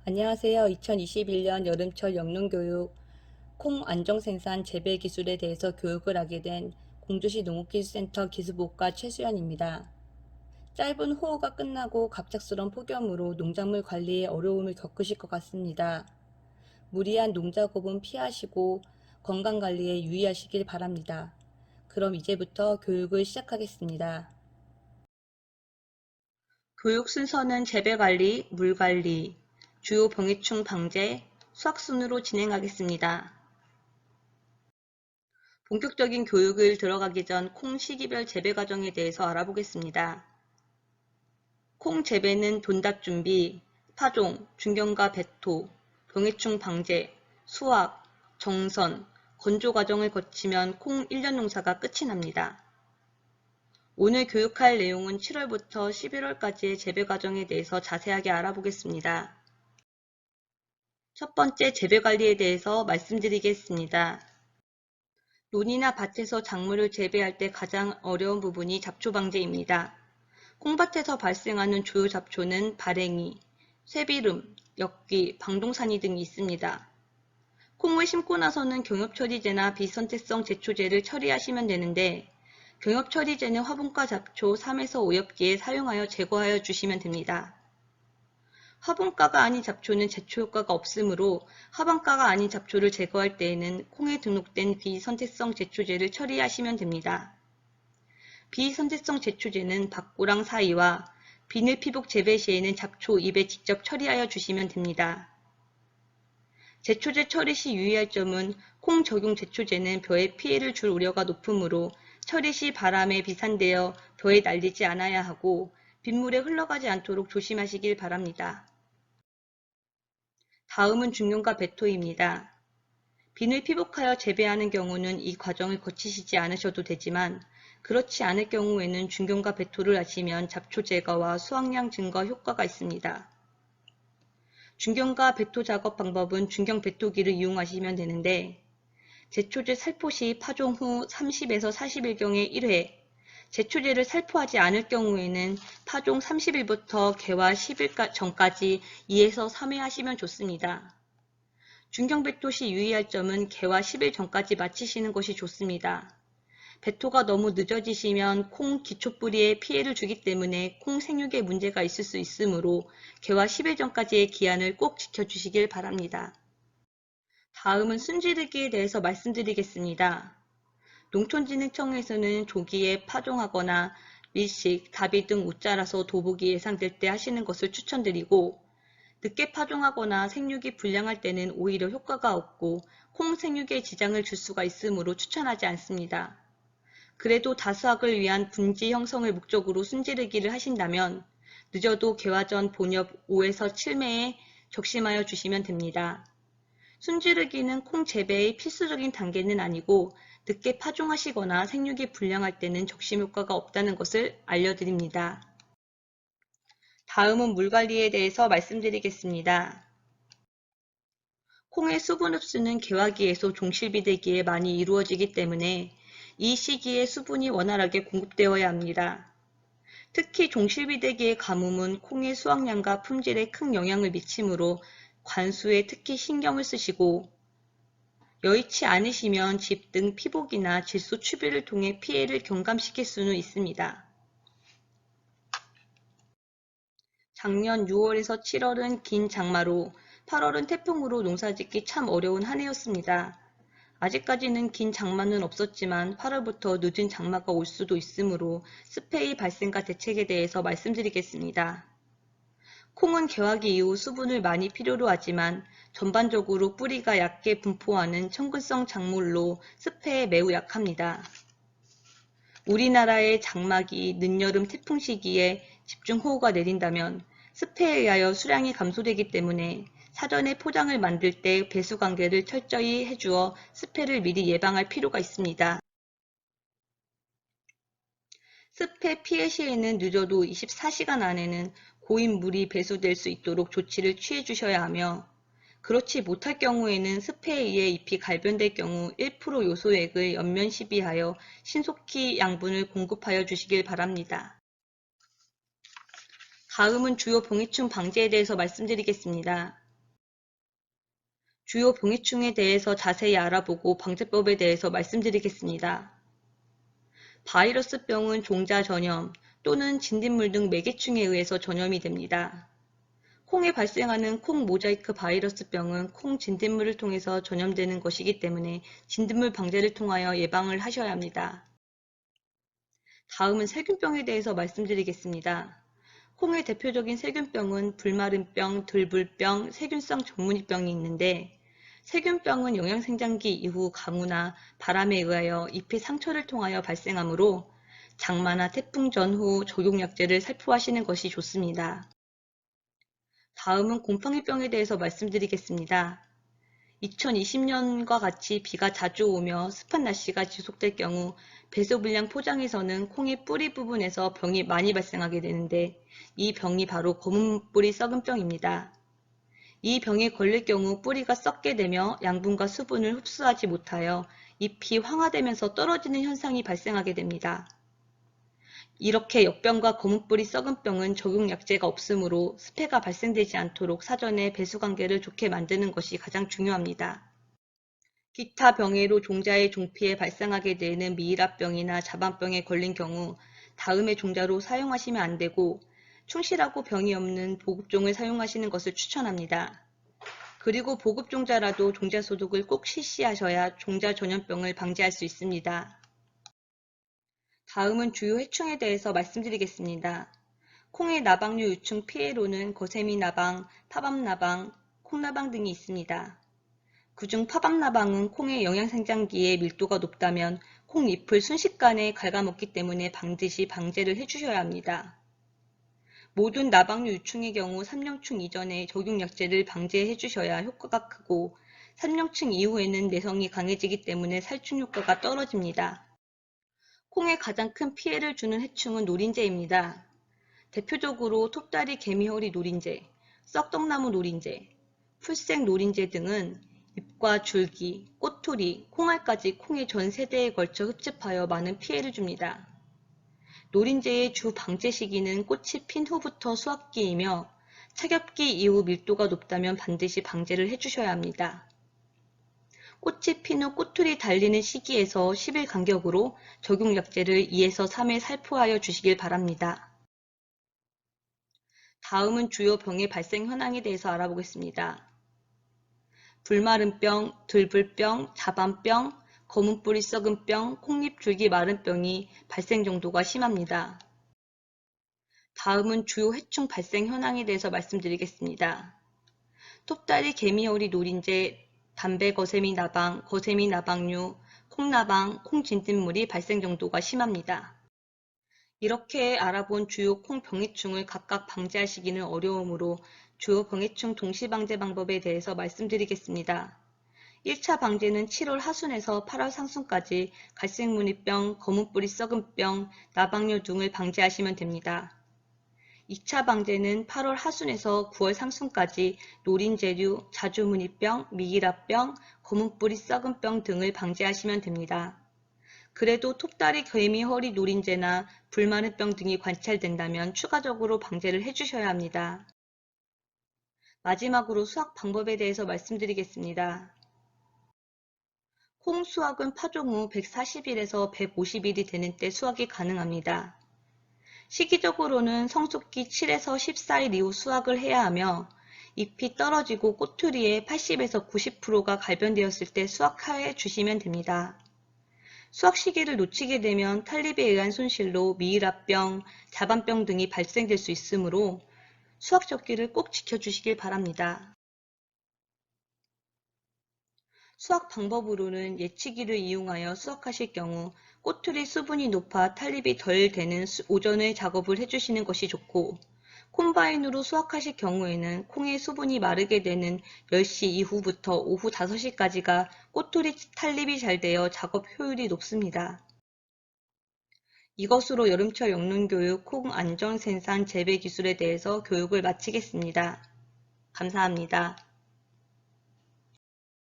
안녕하세요. 2021년 여름철 영농교육 콩 안정생산 재배 기술에 대해서 교육을 하게 된 공주시 농업기술센터 기술복과 최수연입니다. 짧은 호우가 끝나고 갑작스런 폭염으로 농작물 관리에 어려움을 겪으실 것 같습니다. 무리한 농작업은 피하시고 건강관리에 유의하시길 바랍니다. 그럼 이제부터 교육을 시작하겠습니다. 교육 순서는 재배관리, 물관리, 주요 병해충 방제, 수학 순으로 진행하겠습니다. 본격적인 교육을 들어가기 전 콩 시기별 재배 과정에 대해서 알아보겠습니다. 콩 재배는 돈답 준비, 파종, 중경과 배토, 병해충 방제, 수확, 정선, 건조 과정을 거치면 콩 1년 농사가 끝이 납니다. 오늘 교육할 내용은 7월부터 11월까지의 재배 과정에 대해서 자세하게 알아보겠습니다. 첫 번째 재배 관리에 대해서 말씀드리겠습니다. 논이나 밭에서 작물을 재배할 때 가장 어려운 부분이 잡초 방제입니다. 콩밭에서 발생하는 주요 잡초는 발행이, 쇠비름, 엽기, 방동산이 등이 있습니다. 콩을 심고 나서는 경협처리제나 비선택성 제초제를 처리하시면 되는데 경협처리제는 화분과 잡초 3에서 5엽기에 사용하여 제거하여 주시면 됩니다. 화분가가 아닌 잡초는 제초 효과가 없으므로 화분가가 아닌 잡초를 제거할 때에는 콩에 등록된 비선택성 제초제를 처리하시면 됩니다. 비선택성 제초제는 밭고랑 사이와 비늘 피복 재배 시에는 잡초 잎에 직접 처리하여 주시면 됩니다. 제초제 처리 시 유의할 점은 콩 적용 제초제는 벼에 피해를 줄 우려가 높으므로 처리 시 바람에 비산되어 벼에 날리지 않아야 하고 빗물에 흘러가지 않도록 조심하시길 바랍니다. 다음은 중경과 배토입니다. 비늘 피복하여 재배하는 경우는 이 과정을 거치시지 않으셔도 되지만 그렇지 않을 경우에는 중경과 배토를 하시면 잡초 제거와 수확량 증가 효과가 있습니다. 중경과 배토 작업 방법은 중경 배토기를 이용하시면 되는데 제초제 살포 시 파종 후 30에서 40일경에 1회, 제초제를 살포하지 않을 경우에는 파종 30일부터 개화 10일 전까지 2에서 3회 하시면 좋습니다. 중경배토 시 유의할 점은 개화 10일 전까지 마치시는 것이 좋습니다. 배토가 너무 늦어지시면 콩 기초뿌리에 피해를 주기 때문에 콩 생육에 문제가 있을 수 있으므로 개화 10일 전까지의 기한을 꼭 지켜주시길 바랍니다. 다음은 순지르기에 대해서 말씀드리겠습니다. 농촌진흥청에서는 조기에 파종하거나 밀식, 다비 등 옷자라서 도복이 예상될 때 하시는 것을 추천드리고 늦게 파종하거나 생육이 불량할 때는 오히려 효과가 없고 콩 생육에 지장을 줄 수가 있으므로 추천하지 않습니다. 그래도 다수학을 위한 분지 형성을 목적으로 순지르기를 하신다면 늦어도 개화 전 본엽 5에서 7매에 적심하여 주시면 됩니다. 순지르기는 콩 재배의 필수적인 단계는 아니고 늦게 파종하시거나 생육이 불량할 때는 적심 효과가 없다는 것을 알려드립니다. 다음은 물관리에 대해서 말씀드리겠습니다. 콩의 수분 흡수는 개화기에서 종실비대기에 많이 이루어지기 때문에 이 시기에 수분이 원활하게 공급되어야 합니다. 특히 종실비대기의 가뭄은 콩의 수확량과 품질에 큰 영향을 미치므로 관수에 특히 신경을 쓰시고 여의치 않으시면 집 등 피복이나 질소 추비를 통해 피해를 경감시킬 수는 있습니다. 작년 6월에서 7월은 긴 장마로 8월은 태풍으로 농사짓기 참 어려운 한 해였습니다. 아직까지는 긴 장마는 없었지만 8월부터 늦은 장마가 올 수도 있으므로 습해의 발생과 대책에 대해서 말씀드리겠습니다. 콩은 개화기 이후 수분을 많이 필요로 하지만 전반적으로 뿌리가 얕게 분포하는 청근성 작물로 습해에 매우 약합니다. 우리나라의 장마기, 늦여름 태풍 시기에 집중호우가 내린다면 습해에 의하여 수량이 감소되기 때문에 사전에 포장을 만들 때 배수 관계를 철저히 해주어 습해를 미리 예방할 필요가 있습니다. 습해 피해 시에는 늦어도 24시간 안에는 고인 물이 배수될 수 있도록 조치를 취해 주셔야 하며 그렇지 못할 경우에는 습해에 의해 잎이 갈변될 경우 1% 요소액을 연면 시비하여 신속히 양분을 공급하여 주시길 바랍니다. 다음은 주요 병해충 방제에 대해서 말씀드리겠습니다. 주요 병해충에 대해서 자세히 알아보고 방제법에 대해서 말씀드리겠습니다. 바이러스병은 종자 전염 또는 진딧물 등 매개충에 의해서 전염이 됩니다. 콩에 발생하는 콩 모자이크 바이러스병은 콩 진딧물을 통해서 전염되는 것이기 때문에 진딧물 방제를 통하여 예방을 하셔야 합니다. 다음은 세균병에 대해서 말씀드리겠습니다. 콩의 대표적인 세균병은 불마른병, 들불병, 세균성 전문이병이 있는데 세균병은 영양생장기 이후 가무나 바람에 의하여 잎의 상처를 통하여 발생하므로 장마나 태풍 전후 적용약제를 살포하시는 것이 좋습니다. 다음은 곰팡이병에 대해서 말씀드리겠습니다. 2020년과 같이 비가 자주 오며 습한 날씨가 지속될 경우 배수불량 포장에서는 콩의 뿌리 부분에서 병이 많이 발생하게 되는데 이 병이 바로 검은 뿌리 썩은 병입니다. 이 병에 걸릴 경우 뿌리가 썩게 되며 양분과 수분을 흡수하지 못하여 잎이 황화되면서 떨어지는 현상이 발생하게 됩니다. 이렇게 역병과 검은뿌리 썩은 병은 적용약제가 없으므로 습해가 발생되지 않도록 사전에 배수관계를 좋게 만드는 것이 가장 중요합니다. 기타 병해로 종자의 종피에 발생하게 되는 미이라병이나 자반병에 걸린 경우 다음의 종자로 사용하시면 안되고 충실하고 병이 없는 보급종을 사용하시는 것을 추천합니다. 그리고 보급종자라도 종자 소독을 꼭 실시하셔야 종자 전염병을 방지할 수 있습니다. 다음은 주요 해충에 대해서 말씀드리겠습니다. 콩의 나방류 유충 피해로는 거세미나방, 파밤나방, 콩나방 등이 있습니다. 그중 파밤나방은 콩의 영양생장기에 밀도가 높다면 콩잎을 순식간에 갉아먹기 때문에 반드시 방제를 해주셔야 합니다. 모든 나방류 유충의 경우 3령충 이전에 적용약제를 방제해 주셔야 효과가 크고 3령충 이후에는 내성이 강해지기 때문에 살충 효과가 떨어집니다. 콩에 가장 큰 피해를 주는 해충은 노린재입니다. 대표적으로 톱다리 개미허리 노린재, 썩떡나무 노린재, 풀색 노린재 등은 잎과 줄기, 꼬투리, 콩알까지 콩의 전 세대에 걸쳐 흡집하여 많은 피해를 줍니다. 노린재의 주 방제 시기는 꽃이 핀 후부터 수확기이며 착엽기 이후 밀도가 높다면 반드시 방제를 해주셔야 합니다. 꽃이 핀 후 꼬투리 달리는 시기에서 10일 간격으로 적용약제를 2에서 3회 살포하여 주시길 바랍니다. 다음은 주요 병의 발생 현황에 대해서 알아보겠습니다. 불마른병, 들불병, 자반병, 검은뿌리 썩은 병, 콩잎 줄기 마른 병이 발생 정도가 심합니다. 다음은 주요 해충 발생 현황에 대해서 말씀드리겠습니다. 톱다리 개미허리 노린재, 담배거세미 나방, 거세미 나방류, 콩나방, 콩진딧물이 발생 정도가 심합니다. 이렇게 알아본 주요 콩 병해충을 각각 방제하시기는 어려우므로 주요 병해충 동시방제 방법에 대해서 말씀드리겠습니다. 1차 방제는 7월 하순에서 8월 상순까지 갈색무늬병, 검은뿌리 썩은 병, 나방류 등을 방제하시면 됩니다. 2차 방제는 8월 하순에서 9월 상순까지 노린재류, 자주무늬병, 미이라병, 검은뿌리 썩은 병 등을 방제하시면 됩니다. 그래도 톱다리 개미허리 노린재나 불마른병 등이 관찰된다면 추가적으로 방제를 해주셔야 합니다. 마지막으로 수확 방법에 대해서 말씀드리겠습니다. 콩 수확은 파종 후 140일에서 150일이 되는 때 수확이 가능합니다. 시기적으로는 성숙기 7에서 14일 이후 수확을 해야 하며 잎이 떨어지고 꼬투리의 80에서 90%가 갈변되었을 때 수확해 주시면 됩니다. 수확 시기를 놓치게 되면 탈립에 의한 손실로 미이라병, 자반병 등이 발생될 수 있으므로 수확 적기를 꼭 지켜주시길 바랍니다. 수확 방법으로는 예치기를 이용하여 수확하실 경우 꼬투리 수분이 높아 탈립이 덜 되는 오전에 작업을 해주시는 것이 좋고 콤바인으로 수확하실 경우에는 콩의 수분이 마르게 되는 10시 이후부터 오후 5시까지가 꼬투리 탈립이 잘 되어 작업 효율이 높습니다. 이것으로 여름철 영농교육 콩 안전 생산 재배 기술에 대해서 교육을 마치겠습니다. 감사합니다.